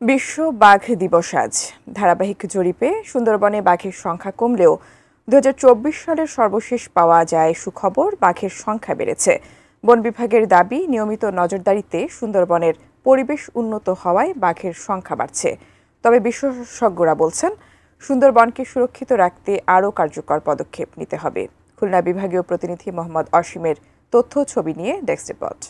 বিশ্ব বাঘ দিবস আজ। ধারাবাহিক জরিপে সুন্দরবনে বাঘের সংখ্যা কমলেও 2024 সালের সর্বশেষ পাওয়া যায় সুখবর, বাঘের সংখ্যা বেড়েছে। বন বিভাগের দাবি, নিয়মিত নজরদারিতে সুন্দরবনের পরিবেশ উন্নত হওয়ায় বাঘের সংখ্যা বাড়ছে। তবে বিশেষজ্ঞরা বলছেন, সুন্দরবনকে সুরক্ষিত রাখতে আরও কার্যকর পদক্ষেপ নিতে হবে। খুলনা বিভাগীয় প্রতিনিধি মোহাম্মদ অসীমের তথ্য ছবি নিয়ে ডেস্ক রিপোর্ট।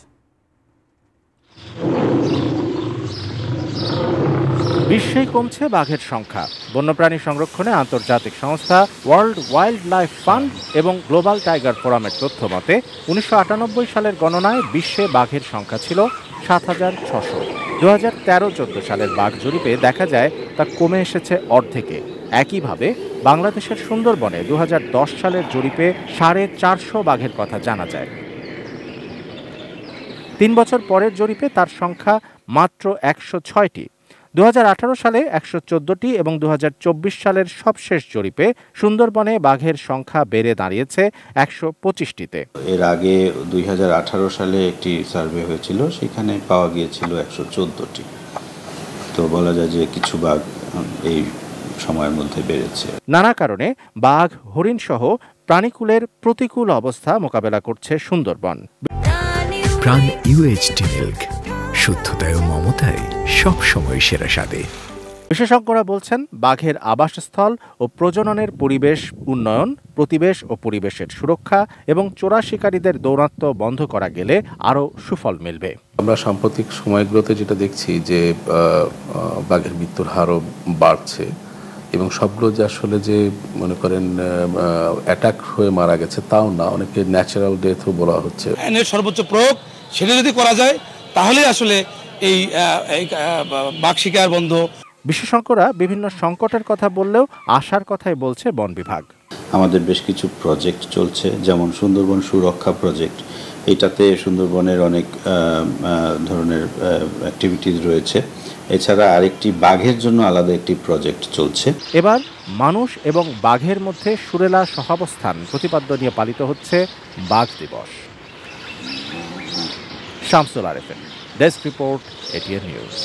বিশ্বেই কমছে বাঘের সংখ্যা। বন্যপ্রাণী সংরক্ষণে আন্তর্জাতিক সংস্থা ওয়ার্ল্ড ওয়াইল্ড লাইফ ফান্ড এবং গ্লোবাল টাইগার ফোরামের তথ্য মতে 1998 সালের গণনায় বিশ্বে বাঘের সংখ্যা ছিল 7,600। 2013-14 সালের বাঘ জরিপে দেখা যায় তা কমে এসেছে অর্ধেকে। একইভাবে বাংলাদেশের সুন্দরবনে 2010 সালের জরিপে 450 বাঘের কথা জানা যায়। 3 বছর পরের জরিপে তার সংখ্যা মাত্র 106টি। 2018 সালে 114টি এবং 2024 সালের সবশেষ জরিপে সুন্দরবনে বাঘের সংখ্যা বেড়ে দাঁড়িয়েছে 125টিতে। এর আগে 2018 সালে একটি সার্ভে হয়েছিল, সেখানে পাওয়া গিয়েছিল 114টি। তো বলা যায় যে কিছু বাঘ এই সময়ের মধ্যে বেড়েছে। নানা কারণে বাঘ, হরিণ সহ প্রাণীকুলের প্রতিকূল অবস্থা মোকাবেলা করছে সুন্দরবন। প্রাণ UHT মিল্ক, শুদ্ধতায় ও মমতায় সবসময় সেরা স্বাদে। বিশেষজ্ঞরা বলছেন, বাঘের আবাসস্থল ও প্রজননের পরিবেশ উন্নয়ন, প্রতিবেশ ও পরিবেশের সুরক্ষা এবং চোরা শিকারীদের দৌরাত্ম্য বন্ধ করা গেলে আরও সুফল মিলবে। আমরা সাম্প্রতিক সময়গুলোতে যেটা দেখছি যে বাঘের মৃত্যুর হারও বাড়ছে এবং সবগুলো যে আসলে যে মনে করেন অ্যাটাক হয়ে মারা গেছে তাও না, অনেকে ন্যাচারাল ডেথও বলা হচ্ছে। আইনের সর্বোচ্চ প্রয়োগ সেটা যদি করা যায় তাহলে আসলে এই বাঘ শিকার বন্ধ। বিশেষজ্ঞরা বিভিন্ন সংকটের কথা বললেও আশার কথাই বলছে বন বিভাগ। আমাদের বেশ কিছু প্রজেক্ট চলছে, যেমন সুন্দরবন সুরক্ষা প্রজেক্ট। এটাতে সুন্দরবনের অনেক ধরনের অ্যাক্টিভিটিস রয়েছে। এছাড়া আরেকটি বাঘের জন্য আলাদা একটি প্রজেক্ট চলছে। এবার মানুষ এবং বাঘের মধ্যে সুরেলা সহাবস্থান প্রতিপাদ্য নিয়ে পালিত হচ্ছে বাঘ দিবস। Shamsul Arefin, desk report, ATN news.